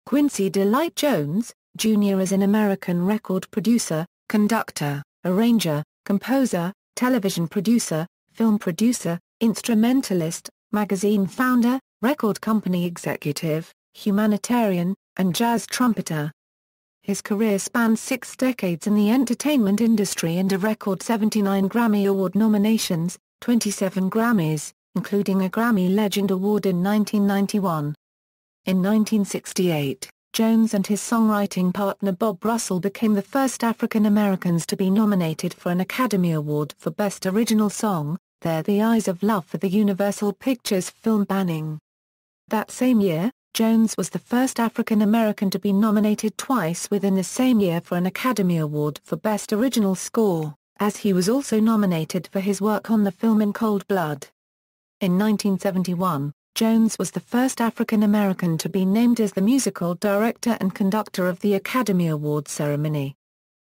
Quincy Delight Jones, Jr. is an American record producer, conductor, arranger, composer, television producer, film producer, instrumentalist, magazine founder, record company executive, humanitarian, and jazz trumpeter. His career spans 6 decades in the entertainment industry and a record 79 Grammy Award nominations, 27 Grammys, including a Grammy Legend Award in 1991. In 1968, Jones and his songwriting partner Bob Russell became the first African Americans to be nominated for an Academy Award for Best Original Song, They're the Eyes of Love for the Universal Pictures film Banning. That same year, Jones was the first African American to be nominated twice within the same year for an Academy Award for Best Original Score, as he was also nominated for his work on the film In Cold Blood. In 1971, Jones was the first African American to be named as the musical director and conductor of the Academy Award ceremony.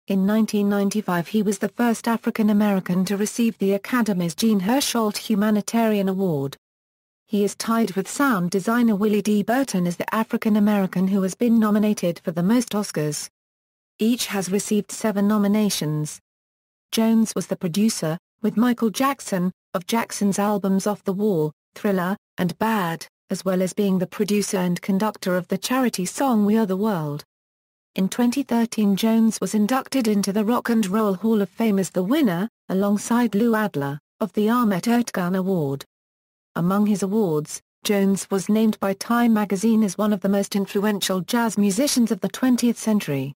In 1995 he was the first African American to receive the Academy's Jean Hersholt Humanitarian Award. He is tied with sound designer Willie D. Burton as the African American who has been nominated for the most Oscars. Each has received 7 nominations. Jones was the producer, with Michael Jackson, of Jackson's albums Off the Wall, Thriller, and Bad, as well as being the producer and conductor of the charity song We Are the World. In 2013 Jones was inducted into the Rock and Roll Hall of Fame as the winner, alongside Lou Adler, of the Ahmet Ertegun Award. Among his awards, Jones was named by Time magazine as one of the most influential jazz musicians of the 20th century.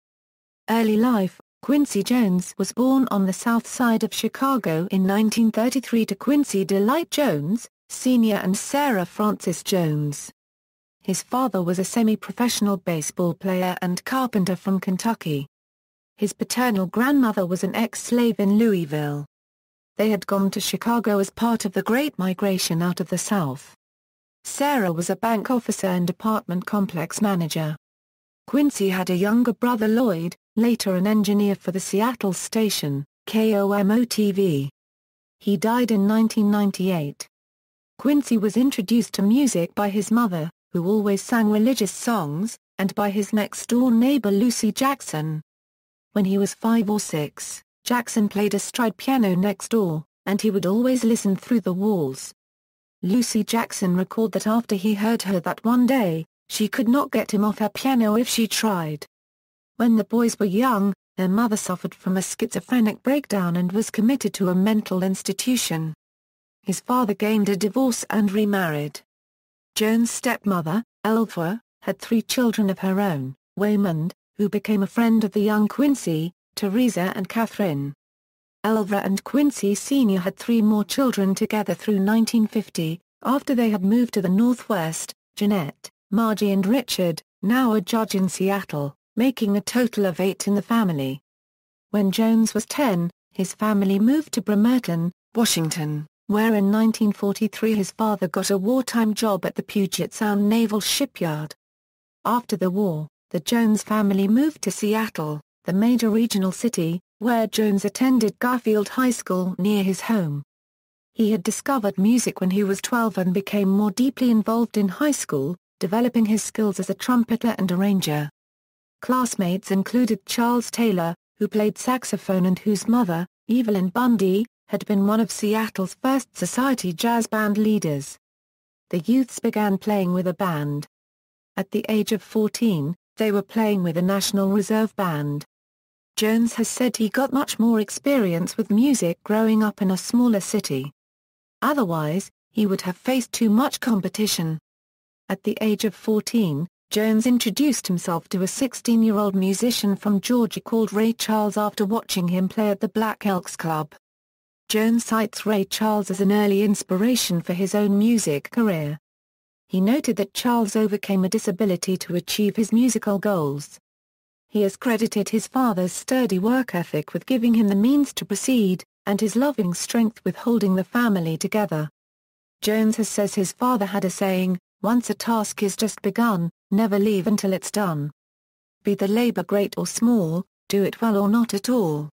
Early life: Quincy Jones was born on the south side of Chicago in 1933 to Quincy Delight Jones, Sr. and Sarah Frances Jones. His father was a semi-professional baseball player and carpenter from Kentucky. His paternal grandmother was an ex-slave in Louisville. They had gone to Chicago as part of the Great Migration out of the South. Sarah was a bank officer and apartment complex manager. Quincy had a younger brother Lloyd, later an engineer for the Seattle station, KOMO-TV. He died in 1998. Quincy was introduced to music by his mother, who always sang religious songs, and by his next-door neighbor Lucy Jackson. When he was 5 or 6, Jackson played a stride piano next door, and he would always listen through the walls. Lucy Jackson recalled that after he heard her that one day, she could not get him off her piano if she tried. When the boys were young, their mother suffered from a schizophrenic breakdown and was committed to a mental institution. His father gained a divorce and remarried. Jones' stepmother, Elvra, had 3 children of her own, Waymond, who became a friend of the young Quincy, Teresa and Catherine. Elvra and Quincy Sr. had 3 more children together through 1950, after they had moved to the Northwest, Jeanette, Margie and Richard, now a judge in Seattle, making a total of 8 in the family. When Jones was 10, his family moved to Bremerton, Washington, where in 1943 his father got a wartime job at the Puget Sound Naval Shipyard. After the war, the Jones family moved to Seattle, the major regional city, where Jones attended Garfield High School near his home. He had discovered music when he was 12 and became more deeply involved in high school, developing his skills as a trumpeter and arranger. Classmates included Charles Taylor, who played saxophone and whose mother, Evelyn Bundy, had been one of Seattle's first society jazz band leaders. The youths began playing with a band. At the age of 14, they were playing with a National Reserve Band. Jones has said he got much more experience with music growing up in a smaller city. Otherwise, he would have faced too much competition. At the age of 14, Jones introduced himself to a 16-year-old musician from Georgia called Ray Charles after watching him play at the Black Elks Club. Jones cites Ray Charles as an early inspiration for his own music career. He noted that Charles overcame a disability to achieve his musical goals. He has credited his father's sturdy work ethic with giving him the means to proceed, and his loving strength with holding the family together. Jones says his father had a saying, "Once a task is just begun, never leave until it's done. Be the labor great or small, do it well or not at all."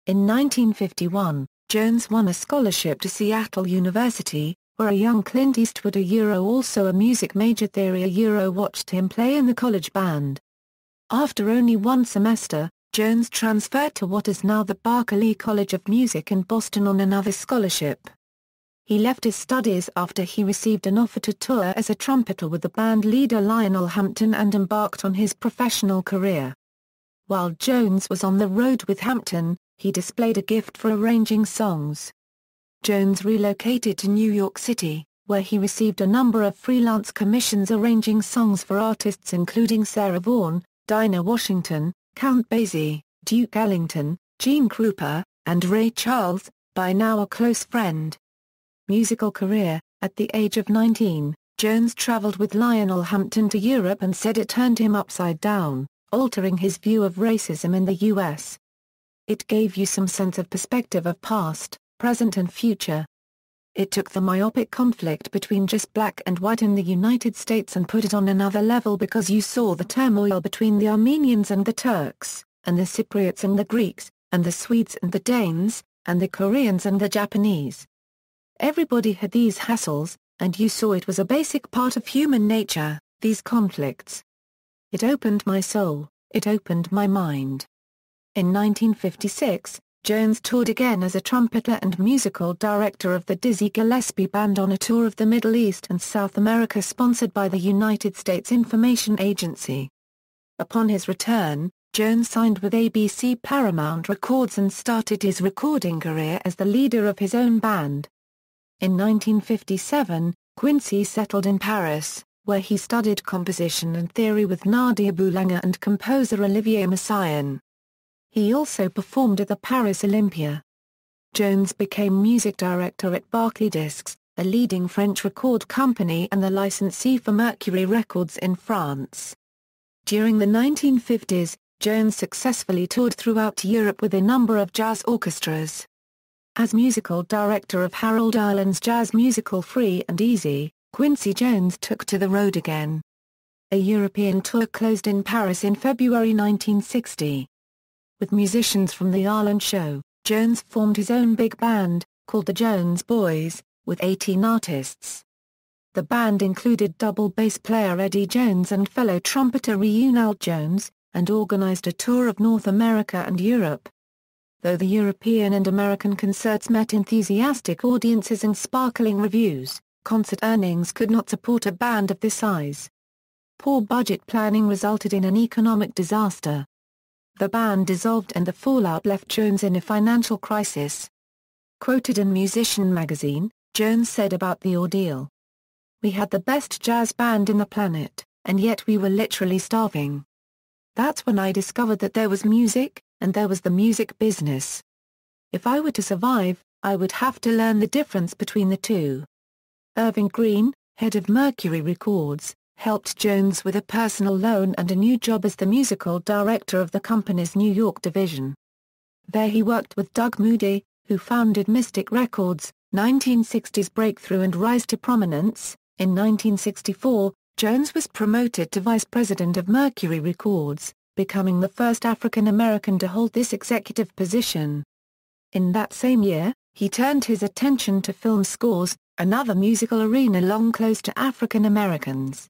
In 1951, Jones won a scholarship to Seattle University, where a young Clint Eastwood also a music major watched him play in the college band. After only one semester, Jones transferred to what is now the Berklee College of Music in Boston on another scholarship. He left his studies after he received an offer to tour as a trumpeter with the band leader Lionel Hampton and embarked on his professional career. While Jones was on the road with Hampton, he displayed a gift for arranging songs. Jones relocated to New York City, where he received a number of freelance commissions arranging songs for artists including Sarah Vaughan, Dinah Washington, Count Basie, Duke Ellington, Gene Krupa, and Ray Charles, by now a close friend. Musical career: at the age of 19, Jones traveled with Lionel Hampton to Europe and said it turned him upside down, altering his view of racism in the U.S. It gave you some sense of perspective of past, present and future. It took the myopic conflict between just black and white in the United States and put it on another level because you saw the turmoil between the Armenians and the Turks, and the Cypriots and the Greeks, and the Swedes and the Danes, and the Koreans and the Japanese. Everybody had these hassles, and you saw it was a basic part of human nature, these conflicts. It opened my soul, it opened my mind. In 1956, Jones toured again as a trumpeter and musical director of the Dizzy Gillespie Band on a tour of the Middle East and South America sponsored by the United States Information Agency. Upon his return, Jones signed with ABC Paramount Records and started his recording career as the leader of his own band. In 1957, Quincy settled in Paris, where he studied composition and theory with Nadia Boulanger and composer Olivier Messiaen. He also performed at the Paris Olympia. Jones became music director at Barclay Discs, a leading French record company and the licensee for Mercury Records in France. During the 1950s, Jones successfully toured throughout Europe with a number of jazz orchestras. As musical director of Harold Arlen's jazz musical Free and Easy, Quincy Jones took to the road again. A European tour closed in Paris in February 1960. With musicians from the Arlen Show, Jones formed his own big band, called the Jones Boys, with 18 artists. The band included double bass player Eddie Jones and fellow trumpeter Reunald Jones, and organized a tour of North America and Europe. Though the European and American concerts met enthusiastic audiences and sparkling reviews, concert earnings could not support a band of this size. Poor budget planning resulted in an economic disaster. The band dissolved and the fallout left Jones in a financial crisis. Quoted in Musician magazine, Jones said about the ordeal, "We had the best jazz band in the planet, and yet we were literally starving. That's when I discovered that there was music, and there was the music business. If I were to survive, I would have to learn the difference between the two." Irving Green, head of Mercury Records, helped Jones with a personal loan and a new job as the musical director of the company's New York division. There he worked with Doug Moody, who founded Mystic Records, 1960s breakthrough and rise to prominence. In 1964, Jones was promoted to vice president of Mercury Records, becoming the first African American to hold this executive position. In that same year, he turned his attention to film scores, another musical arena long close to African Americans.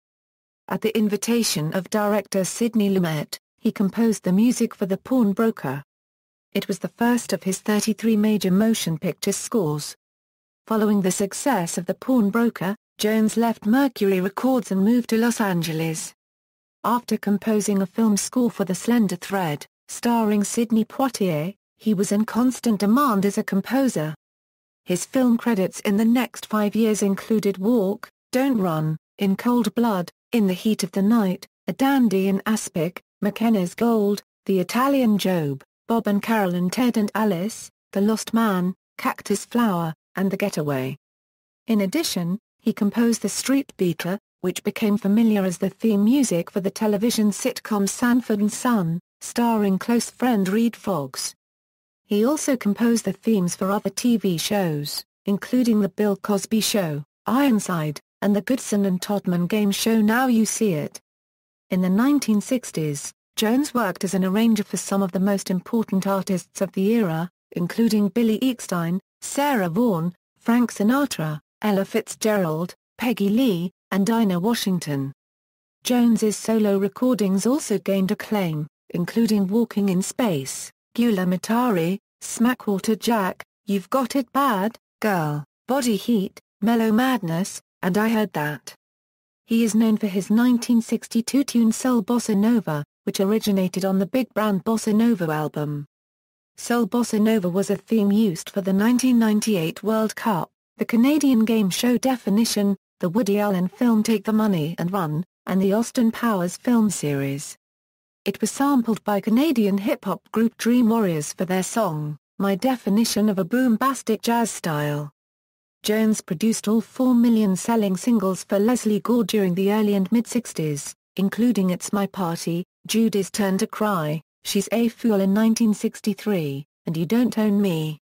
At the invitation of director Sidney Lumet, he composed the music for The Pawnbroker. It was the first of his 33 major motion picture scores. Following the success of The Pawnbroker, Jones left Mercury Records and moved to Los Angeles. After composing a film score for The Slender Thread, starring Sidney Poitier, he was in constant demand as a composer. His film credits in the next 5 years included Walk, Don't Run, In Cold Blood, In the Heat of the Night, A Dandy in Aspic, McKenna's Gold, The Italian Job, Bob and Carol and Ted and Alice, The Lost Man, Cactus Flower, and The Getaway. In addition, he composed The Street Beater, which became familiar as the theme music for the television sitcom Sanford and Son, starring close friend Redd Foxx. He also composed the themes for other TV shows, including The Bill Cosby Show, Ironside, and The Goodson and Todman game show Now You See It. In the 1960s, Jones worked as an arranger for some of the most important artists of the era, including Billy Eckstine, Sarah Vaughan, Frank Sinatra, Ella Fitzgerald, Peggy Lee, and Dinah Washington. Jones's solo recordings also gained acclaim, including Walking in Space, Gula Matari, Smackwater Jack, You've Got It Bad, Girl, Body Heat, Mellow Madness, and I Heard That. He is known for his 1962 tune Soul Bossa Nova, which originated on the Big Brand Bossa Nova album. Soul Bossa Nova was a theme used for the 1998 World Cup, the Canadian game show Definition, the Woody Allen film Take the Money and Run, and the Austin Powers film series. It was sampled by Canadian hip-hop group Dream Warriors for their song, My Definition of a Boombastic Jazz Style. Jones produced all 4 million-selling singles for Leslie Gore during the early and mid-60s, including It's My Party, Judy's Turn to Cry, She's a Fool in 1963, and You Don't Own Me.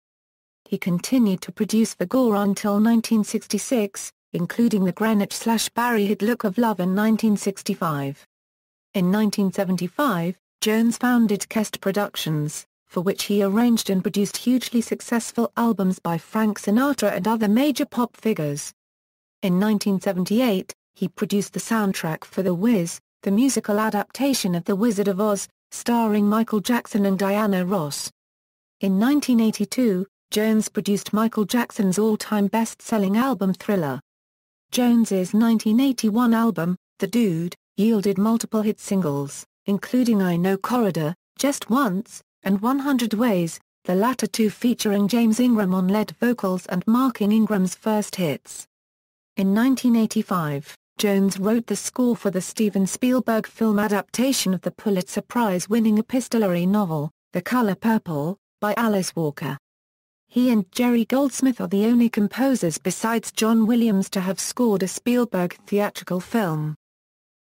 He continued to produce for Gore until 1966, including the Greenwich/Barry hit Look of Love in 1965. In 1975, Jones founded Kest Productions, for which he arranged and produced hugely successful albums by Frank Sinatra and other major pop figures. In 1978, he produced the soundtrack for The Wiz, the musical adaptation of The Wizard of Oz, starring Michael Jackson and Diana Ross. In 1982, Jones produced Michael Jackson's all-time best-selling album Thriller. Jones's 1981 album, The Dude, yielded multiple hit singles, including I Know Corridor, Just Once, and 100 Ways, the latter two featuring James Ingram on lead vocals and marking Ingram's first hits. In 1985, Jones wrote the score for the Steven Spielberg film adaptation of the Pulitzer Prize-winning epistolary novel, The Color Purple, by Alice Walker. He and Jerry Goldsmith are the only composers besides John Williams to have scored a Spielberg theatrical film.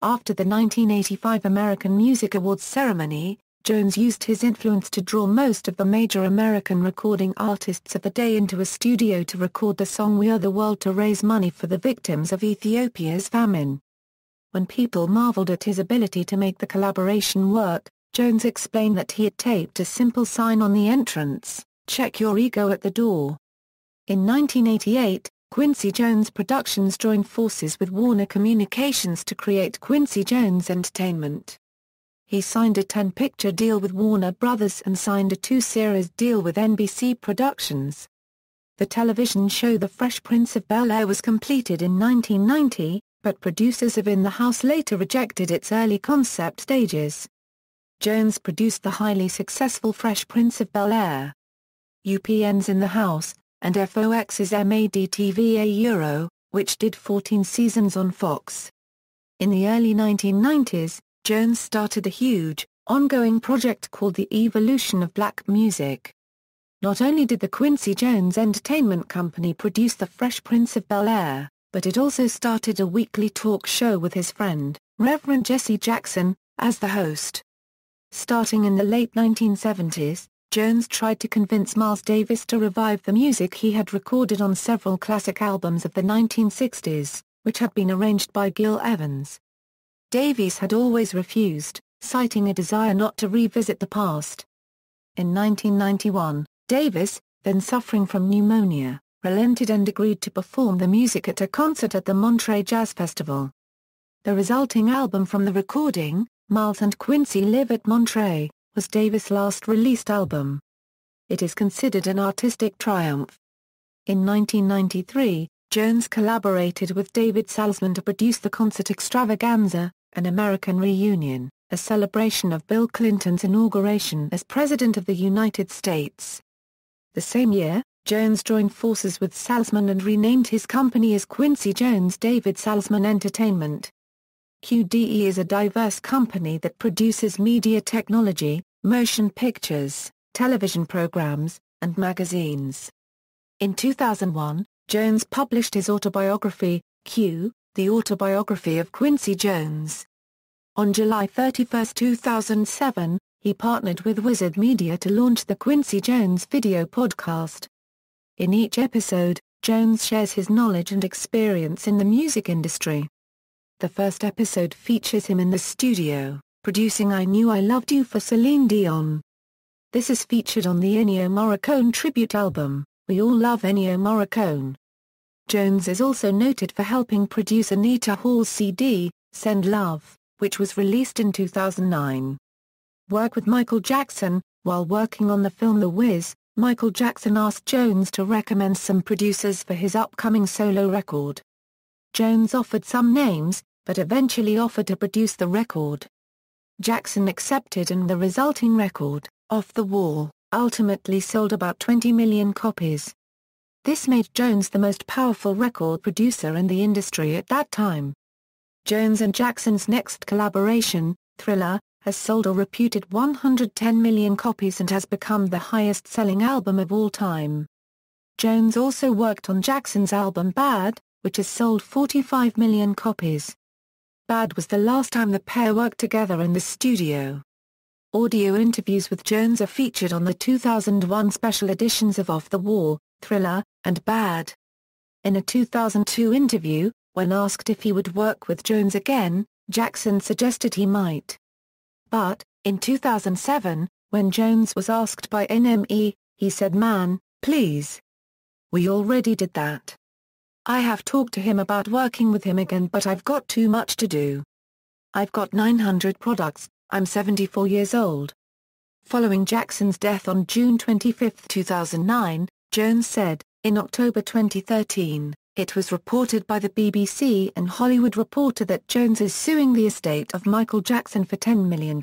After the 1985 American Music Awards ceremony, Jones used his influence to draw most of the major American recording artists of the day into a studio to record the song We Are the World to raise money for the victims of Ethiopia's famine. When people marveled at his ability to make the collaboration work, Jones explained that he had taped a simple sign on the entrance, "Check your ego at the door." In 1988, Quincy Jones Productions joined forces with Warner Communications to create Quincy Jones Entertainment. He signed a 10-picture deal with Warner Brothers and signed a 2-series deal with NBC Productions. The television show The Fresh Prince of Bel-Air was completed in 1990, but producers of In the House later rejected its early concept stages. Jones produced the highly successful Fresh Prince of Bel-Air, UPN's In the House, and FOX's MADTVA Euro, which did 14 seasons on Fox. In the early 1990s, Jones started a huge, ongoing project called The Evolution of Black Music. Not only did the Quincy Jones Entertainment Company produce The Fresh Prince of Bel-Air, but it also started a weekly talk show with his friend, Reverend Jesse Jackson, as the host. Starting in the late 1970s, Jones tried to convince Miles Davis to revive the music he had recorded on several classic albums of the 1960s, which had been arranged by Gil Evans. Davies had always refused, citing a desire not to revisit the past. In 1991, Davis, then suffering from pneumonia, relented and agreed to perform the music at a concert at the Monterey Jazz Festival. The resulting album from the recording, Miles and Quincy Live at Monterey, was Davis' last released album. It is considered an artistic triumph. In 1993, Jones collaborated with David Salzman to produce the concert Extravaganza, An American Reunion, a celebration of Bill Clinton's inauguration as President of the United States. The same year, Jones joined forces with Salzman and renamed his company as Quincy Jones David Salzman Entertainment. QDE is a diverse company that produces media technology, motion pictures, television programs, and magazines. In 2001, Jones published his autobiography, Q, The Autobiography of Quincy Jones. On July 31, 2007, he partnered with Wizard Media to launch the Quincy Jones video podcast. In each episode, Jones shares his knowledge and experience in the music industry. The first episode features him in the studio, producing I Knew I Loved You for Celine Dion. This is featured on the Ennio Morricone tribute album, We All Love Ennio Morricone. Jones is also noted for helping produce Anita Hall's CD, Send Love, which was released in 2009. Work with Michael Jackson. While working on the film The Wiz, Michael Jackson asked Jones to recommend some producers for his upcoming solo record. Jones offered some names, but eventually offered to produce the record. Jackson accepted, and the resulting record, Off the Wall, ultimately sold about 20 million copies. This made Jones the most powerful record producer in the industry at that time. Jones and Jackson's next collaboration, Thriller, has sold a reputed 110 million copies and has become the highest-selling album of all time. Jones also worked on Jackson's album Bad, which has sold 45 million copies. Bad was the last time the pair worked together in the studio. Audio interviews with Jones are featured on the 2001 special editions of Off the Wall, Thriller, and Bad. In a 2002 interview, when asked if he would work with Jones again, Jackson suggested he might. But, in 2007, when Jones was asked by NME, he said, "Man, please. We already did that. I have talked to him about working with him again, but I've got too much to do. I've got 900 products, I'm 74 years old." Following Jackson's death on June 25, 2009, Jones said, in October 2013, it was reported by the BBC and Hollywood Reporter that Jones is suing the estate of Michael Jackson for $10 million.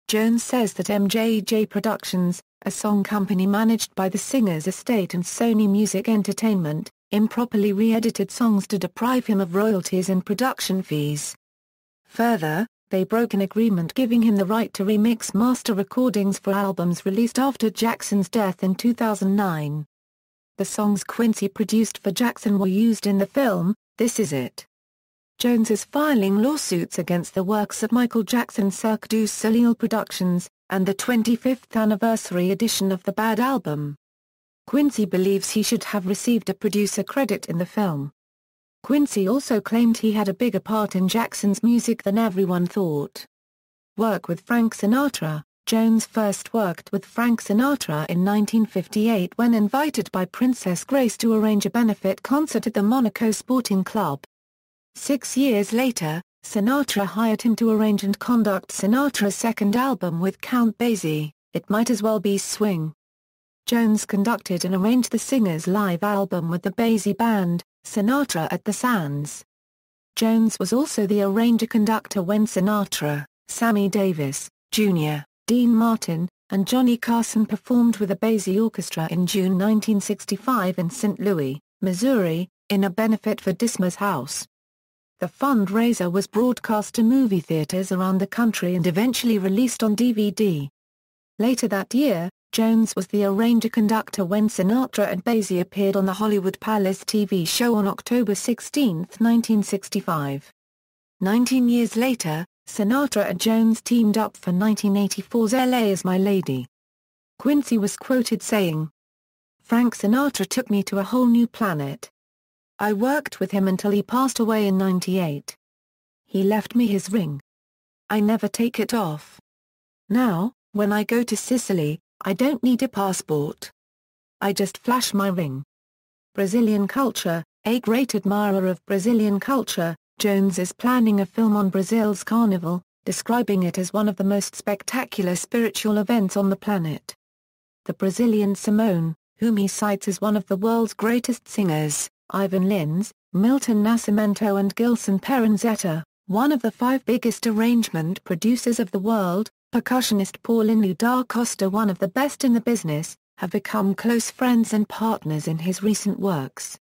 Jones says that MJJ Productions, a song company managed by the singer's estate and Sony Music Entertainment, improperly re-edited songs to deprive him of royalties and production fees. Further, they broke an agreement giving him the right to remix master recordings for albums released after Jackson's death in 2009. The songs Quincy produced for Jackson were used in the film, This Is It. Jones is filing lawsuits against the works of Michael Jackson Cirque du Soleil Productions, and the 25th anniversary edition of the Bad album. Quincy believes he should have received a producer credit in the film. Quincy also claimed he had a bigger part in Jackson's music than everyone thought. Work with Frank Sinatra. Jones first worked with Frank Sinatra in 1958 when invited by Princess Grace to arrange a benefit concert at the Monaco Sporting Club. 6 years later, Sinatra hired him to arrange and conduct Sinatra's second album with Count Basie, It Might As Well Be Swing. Jones conducted and arranged the singer's live album with the Basie Band, Sinatra at the Sands. Jones was also the arranger-conductor when Sinatra, Sammy Davis, Jr., Dean Martin, and Johnny Carson performed with the Basie Orchestra in June 1965 in St. Louis, Missouri, in a benefit for Dismas House. The fundraiser was broadcast to movie theaters around the country and eventually released on DVD. Later that year, Jones was the arranger-conductor when Sinatra and Basie appeared on the Hollywood Palace TV show on October 16, 1965. 19 years later, Sinatra and Jones teamed up for 1984's LA Is My Lady. Quincy was quoted saying, "Frank Sinatra took me to a whole new planet. I worked with him until he passed away in '98. He left me his ring. I never take it off. Now, when I go to Sicily, I don't need a passport. I just flash my ring." Brazilian culture. A great admirer of Brazilian culture, Jones is planning a film on Brazil's carnival, describing it as one of the most spectacular spiritual events on the planet. The Brazilian Simone, whom he cites as one of the world's greatest singers, Ivan Lins, Milton Nascimento and Gilson Peranzetta, one of the 5 biggest arrangement producers of the world, percussionist Paulino da Costa, one of the best in the business, have become close friends and partners in his recent works.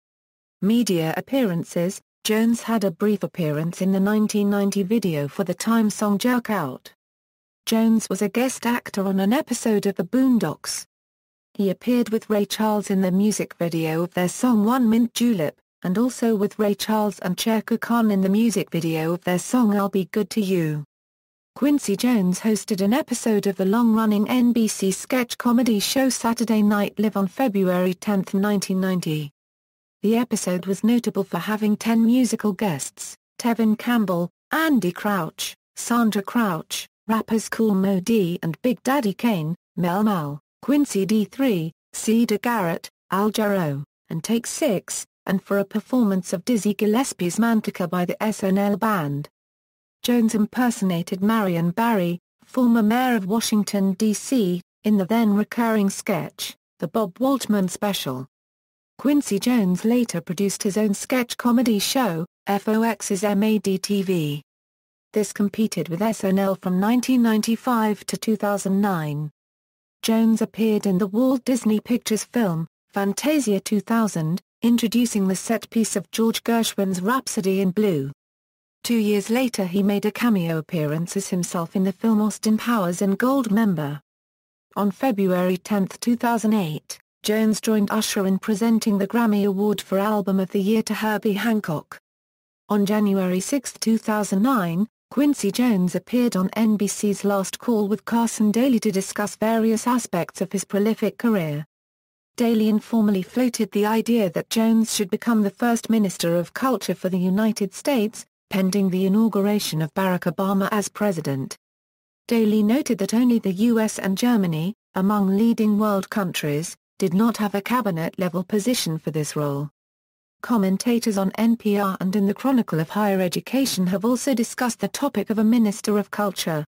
Media appearances. Jones had a brief appearance in the 1990 video for the Time song Jerk Out. Jones was a guest actor on an episode of The Boondocks. He appeared with Ray Charles in the music video of their song One Mint Julep, and also with Ray Charles and Chaka Khan in the music video of their song I'll Be Good to You. Quincy Jones hosted an episode of the long-running NBC sketch comedy show Saturday Night Live on February 10, 1990. The episode was notable for having 10 musical guests: Tevin Campbell, Andy Crouch, Sandra Crouch, rappers Kool Moe Dee and Big Daddy Kane, Mel Mal, Quincy D3, Cedar Garrett, Al Jarreau, and Take 6, and for a performance of Dizzy Gillespie's Manteca by the SNL Band. Jones impersonated Marion Barry, former mayor of Washington, D.C., in the then-recurring sketch, The Bob Waltman Special. Quincy Jones later produced his own sketch comedy show, FOX's MAD-TV. This competed with SNL from 1995 to 2009. Jones appeared in the Walt Disney Pictures film, Fantasia 2000, introducing the set piece of George Gershwin's Rhapsody in Blue. 2 years later he made a cameo appearance as himself in the film Austin Powers and Goldmember. On February 10, 2008, Jones joined Usher in presenting the Grammy Award for Album of the Year to Herbie Hancock. On January 6, 2009, Quincy Jones appeared on NBC's Last Call with Carson Daly to discuss various aspects of his prolific career. Daly informally floated the idea that Jones should become the first Minister of Culture for the United States, pending the inauguration of Barack Obama as president. Daly noted that only the U.S. and Germany, among leading world countries, did not have a cabinet-level position for this role. Commentators on NPR and in the Chronicle of Higher Education have also discussed the topic of a Minister of Culture.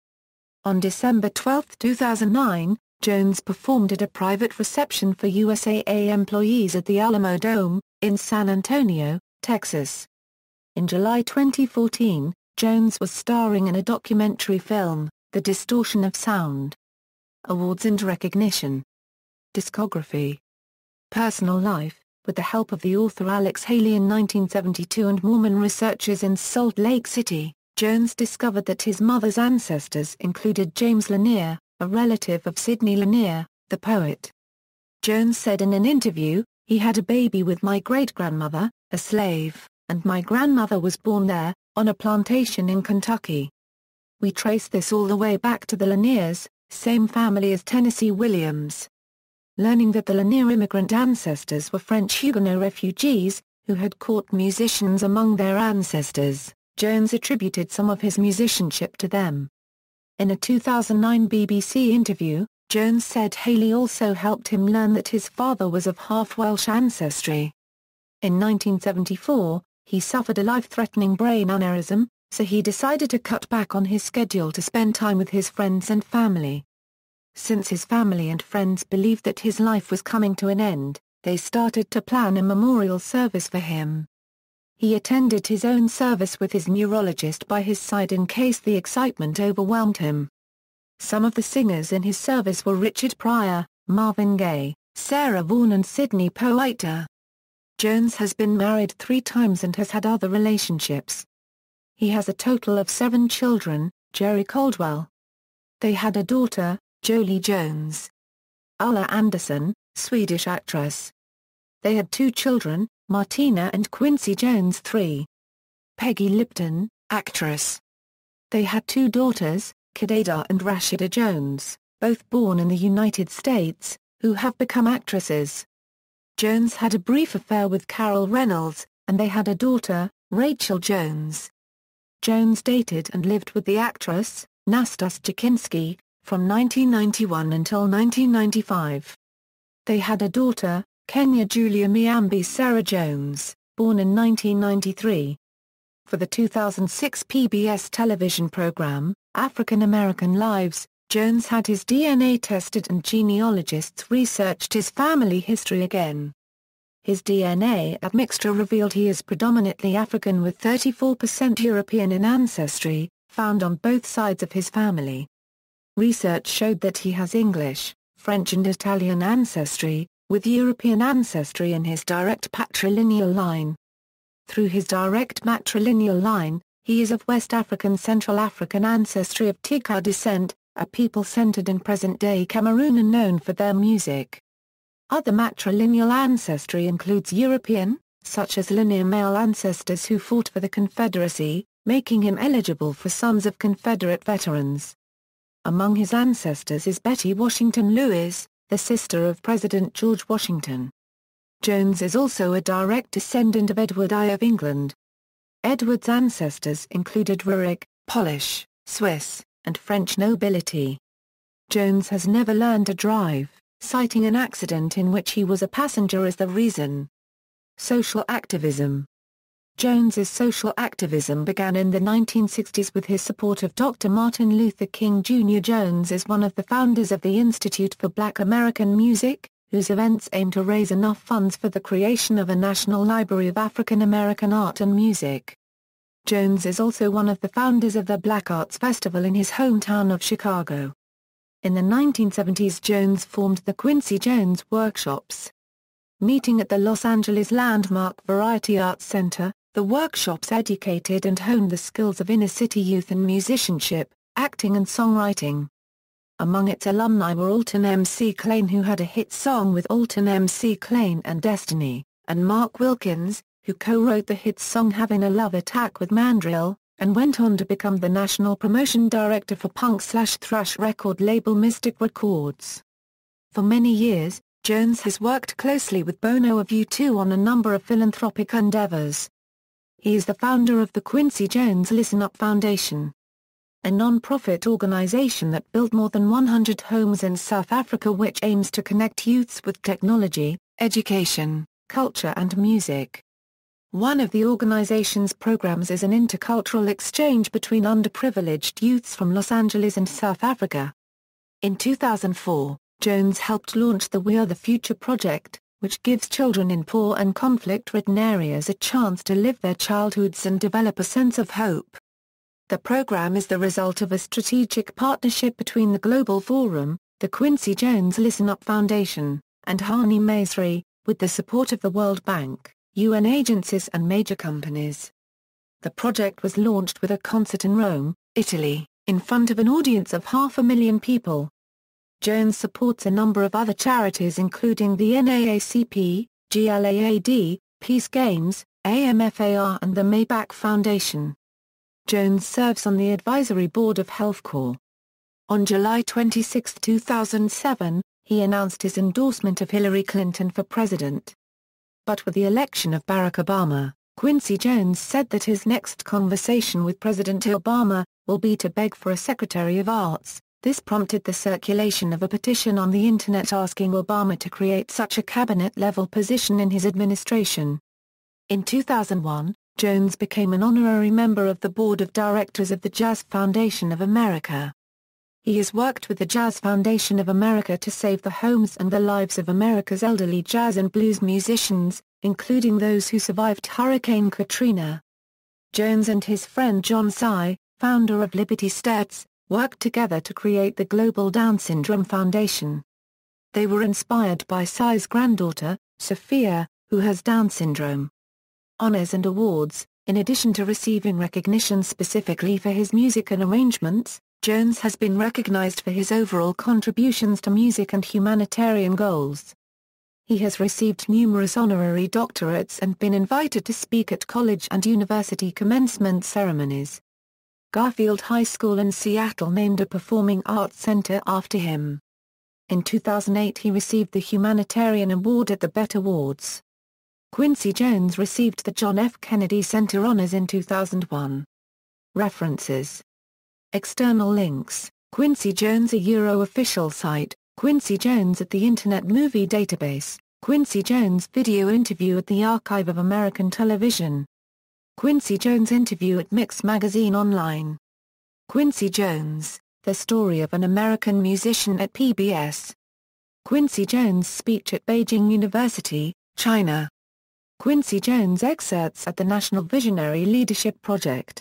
On December 12, 2009, Jones performed at a private reception for USAA employees at the Alamo Dome, in San Antonio, Texas. In July 2014, Jones was starring in a documentary film, The Distortion of Sound. Awards and recognition. Discography. Personal life. With the help of the author Alex Haley in 1972 and Mormon researchers in Salt Lake City, Jones discovered that his mother's ancestors included James Lanier, a relative of Sidney Lanier, the poet. Jones said in an interview, "He had a baby with my great-grandmother, a slave, and my grandmother was born there, on a plantation in Kentucky. We trace this all the way back to the Laniers, same family as Tennessee Williams." Learning that the Lanier immigrant ancestors were French Huguenot refugees, who had court musicians among their ancestors, Jones attributed some of his musicianship to them. In a 2009 BBC interview, Jones said Haley also helped him learn that his father was of half-Welsh ancestry. In 1974, he suffered a life-threatening brain aneurysm, so he decided to cut back on his schedule to spend time with his friends and family. Since his family and friends believed that his life was coming to an end, they started to plan a memorial service for him. He attended his own service with his neurologist by his side in case the excitement overwhelmed him. Some of the singers in his service were Richard Pryor, Marvin Gaye, Sarah Vaughan and Sidney Poitier. Jones has been married 3 times and has had other relationships. He has a total of 7 children, Jerry Caldwell. They had a daughter, Jolie Jones. Ulla Anderson, Swedish actress. They had 2 children, Martina and Quincy Jones III. Peggy Lipton, actress. They had 2 daughters, Kidada and Rashida Jones, both born in the United States, who have become actresses. Jones had a brief affair with Carol Reynolds, and they had a daughter, Rachel Jones. Jones dated and lived with the actress, Nastas Jakinski, from 1991 until 1995. They had a daughter, Kenya Julia Miambi Sarah Jones, born in 1993. For the 2006 PBS television program, African American Lives, Jones had his DNA tested and genealogists researched his family history again. His DNA admixture revealed he is predominantly African with 34% European in ancestry, found on both sides of his family. Research showed that he has English, French and Italian ancestry, with European ancestry in his direct patrilineal line. Through his direct matrilineal line, he is of West African Central African ancestry of Tika descent, a people centered in present-day Cameroon and known for their music. Other matrilineal ancestry includes European, such as linear male ancestors who fought for the Confederacy, making him eligible for sons of Confederate veterans. Among his ancestors is Betty Washington Lewis, the sister of President George Washington. Jones is also a direct descendant of Edward I of England. Edward's ancestors included Rurik, Polish, Swiss, and French nobility. Jones has never learned to drive, citing an accident in which he was a passenger as the reason. Social activism. Jones's social activism began in the 1960s with his support of Dr. Martin Luther King Jr. Jones is one of the founders of the Institute for Black American Music, whose events aim to raise enough funds for the creation of a national library of African American art and music. Jones is also one of the founders of the Black Arts Festival in his hometown of Chicago. In the 1970s Jones formed the Quincy Jones Workshops. Meeting at the Los Angeles landmark Variety Arts Center, the workshops educated and honed the skills of inner-city youth in musicianship, acting and songwriting. Among its alumni were Alton M.C. Klein, who had a hit song with Alton M.C. Klein and Destiny, and Mark Wilkins, who co-wrote the hit song Having a Love Attack with Mandrill, and went on to become the national promotion director for punk/thrash record label Mystic Records. For many years, Jones has worked closely with Bono of U2 on a number of philanthropic endeavors. He is the founder of the Quincy Jones Listen Up Foundation, a non-profit organization that built more than 100 homes in South Africa which aims to connect youths with technology, education, culture and music. One of the organization's programs is an intercultural exchange between underprivileged youths from Los Angeles and South Africa. In 2004, Jones helped launch the We Are the Future project, which gives children in poor and conflict-ridden areas a chance to live their childhoods and develop a sense of hope. The program is the result of a strategic partnership between the Global Forum, the Quincy Jones Listen Up Foundation, and Hani Masri, with the support of the World Bank, UN agencies and major companies. The project was launched with a concert in Rome, Italy, in front of an audience of 500,000 people. Jones supports a number of other charities including the NAACP, GLAAD, Peace Games, AMFAR and the Maybach Foundation. Jones serves on the advisory board of HealthCorps. On July 26, 2007, he announced his endorsement of Hillary Clinton for president. But with the election of Barack Obama, Quincy Jones said that his next conversation with President Obama will be to beg for a Secretary of Arts. This prompted the circulation of a petition on the Internet asking Obama to create such a cabinet-level position in his administration. In 2001, Jones became an honorary member of the Board of Directors of the Jazz Foundation of America. He has worked with the Jazz Foundation of America to save the homes and the lives of America's elderly jazz and blues musicians, including those who survived Hurricane Katrina. Jones and his friend John Sy, founder of Liberty Stats, worked together to create the Global Down Syndrome Foundation. They were inspired by Sy's granddaughter, Sophia, who has Down syndrome. Honors and awards. In addition to receiving recognition specifically for his music and arrangements, Jones has been recognized for his overall contributions to music and humanitarian goals. He has received numerous honorary doctorates and been invited to speak at college and university commencement ceremonies. Garfield High School in Seattle named a performing arts center after him. In 2008 he received the Humanitarian Award at the BET Awards. Quincy Jones received the John F. Kennedy Center Honors in 2001. References. External links, Quincy Jones official site, Quincy Jones at the Internet Movie Database, Quincy Jones video interview at the Archive of American Television. Quincy Jones interview at Mix Magazine Online. Quincy Jones, The Story of an American Musician at PBS. Quincy Jones speech at Beijing University, China. Quincy Jones excerpts at the National Visionary Leadership Project.